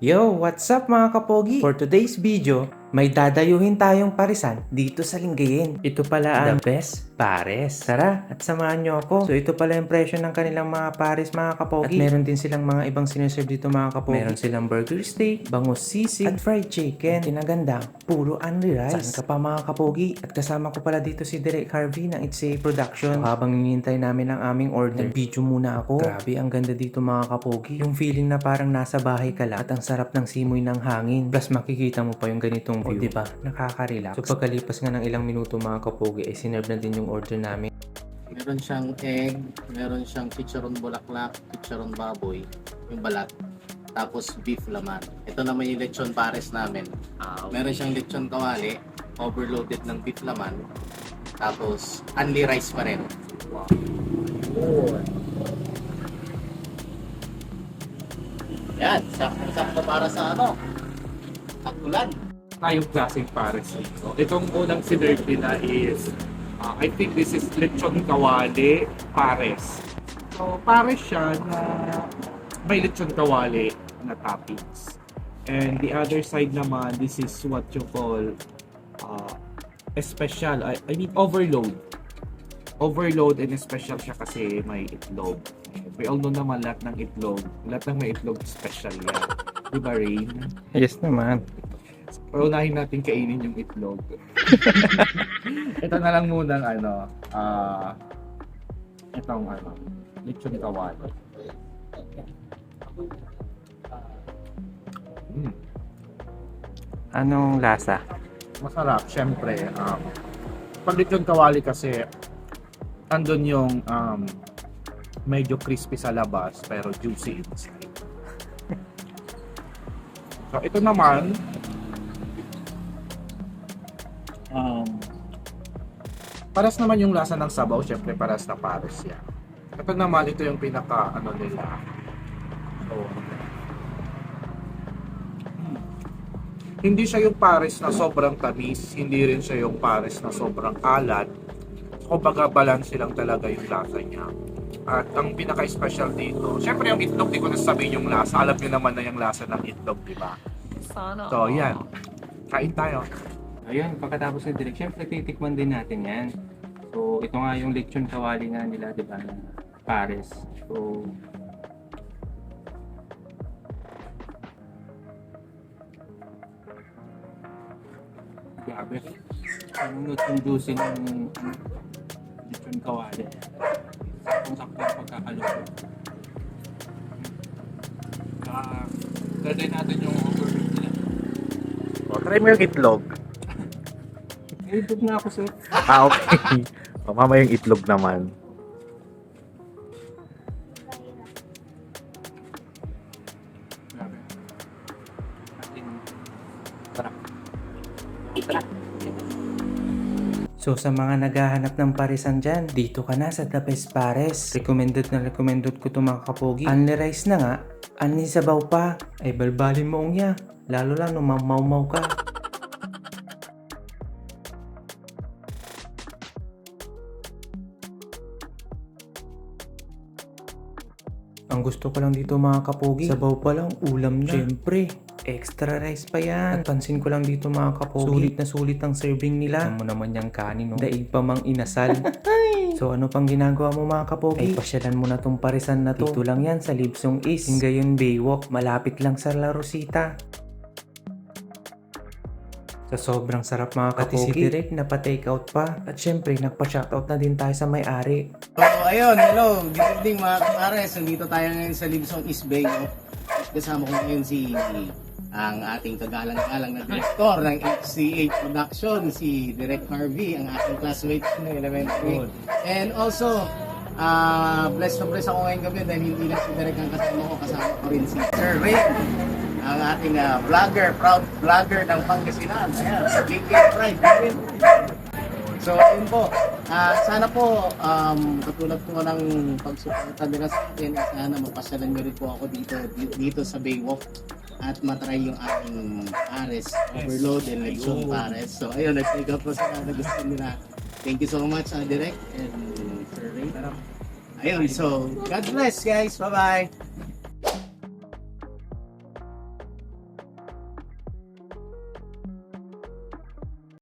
Yo, what's up mga kapogi? For today's video, may dadayuhin tayong parisan dito sa Lingayen. Ito pala ang The Best Pares. Tara, at samahan nyo ako. So ito pala yung presyo ng kanilang mga pares mga kapogi. At meron din silang mga ibang sineserve dito mga kapogi. Meron silang burger steak, bangus sisig, at fried chicken. Tinaganda, puro only rice. Saan ka pa mga kapogi? At kasama ko pala dito si Derek Harvey ng It's a Production. So, habang hinihintay namin ang aming order, nag-video muna ako. Grabe, ang ganda dito mga kapogi. Yung feeling na parang nasa bahay ka lang at ang sarap ng simoy ng hangin. Plus makikita mo pa yung ganitong view. Diba? Nakaka-relax. So pagkalipas nga ng ilang minuto mga kapogi, ay sinerve na din yung order namin. Meron siyang egg, meron siyang chicharon bulaklak, chicharon baboy, yung balat. Tapos beef laman. Ito naman yung lechon pares namin. Meron siyang lechon kawali, overloaded ng beef laman. Tapos only rice pa rin. Wow. Yan, sakto para sa tagulan. Tayong klaseng pares dito. Itong unang sinerve nila is, I think this is lechon kawali pares. So, pares siya na may lechon kawali na toppings. And the other side naman, this is what you call special. I mean, overload. Overload and special siya kasi may itlog. We all know naman lahat ng itlog. Lahat ng may itlog, special yan. Diba, Rain? Yes naman. Pero unahin natin kainin yung itlog. Ito na lang muna itong lechon kawali. Anong lasa? Masarap, syempre. Pag lechon kawali kasi, andun yung medyo crispy sa labas, pero juicy inside. So, ito naman, paras naman yung lasa ng sabaw, syempre paras na pares yan. Ito naman, ito yung pinaka nila. So, hindi siya yung pares na sobrang tamis, hindi rin siya yung pares na sobrang alat. Kumbaga balance lang talaga yung lasa niya. At ang pinaka-special dito, syempre yung itlog, di ko nasasabihin yung lasa. Alam niyo naman na yung lasa ng itlog, di ba? So, yan. Kain tayo. Ayun, pagkatapos ng direct, syempre titikman din natin yan. So, ito nga yung lechon kawali nga nila, di ba, na pares. So, grabe. Ang yung juicy ng lechon kawali. Kung sakto yung pagkakaluto. Gagawin natin yung overload nila. O, try mo yung itlog. Itlog na ako, sir. Okay. O, mama yung itlog naman. Grabe. Ating sarap. Sarap. So sa mga naghahanap ng parisan dyan, dito ka na sa The Best Pares. Recommended ko to mga kapogi. Only rice na nga, only sabaw pa. Ay balbalin mo niya. Lalo lang nung mamaw ka. Ang gusto ko lang dito mga kapogi, sabaw pa lang, ulam na. Siyempre, extra rice pa yan. At pansin ko lang dito mga kapogi, sulit na sulit ang serving nila. Alam mo naman yung kanin, no? Daig pa mang inasal. So ano pang ginagawa mo mga kapogi? Ay pasyalan mo na tong parisan na to. Dito lang yan sa Libsong East, Lingayen Baywalk. Malapit lang sa La Rosita. Sa sobrang sarap mga kapogi, si Direk napa-take out pa. At syempre, nagpa-shoutout na din tayo sa may-ari. So ayun, hello, good evening mga kapares. Nandito tayo ngayon sa Libsong East Bay. Kasama ko ngayon ang ating kagalang-galang na director ng HCA Production, si Derek Harvey, ang ating classmate ng elementary. And also, blessed na blessed ako ngayong gabi dahil hindi lang si Derek ang kasama ko rin si Sir Ray, ang ating proud vlogger ng Pangasinan. Ayan, Big Pride. So, yun po. Sana po, katulad po ng pagsuporta nila sa akin, sana mapasyalan nyo rin po ako dito sa Baywalk at matry yung aking pares, overload and lechon pares. So, ayun, nag-take out po sila na gusto nila. Thank you so much, Direk and Sir Ray. Ayun, so, God bless guys. Bye-bye.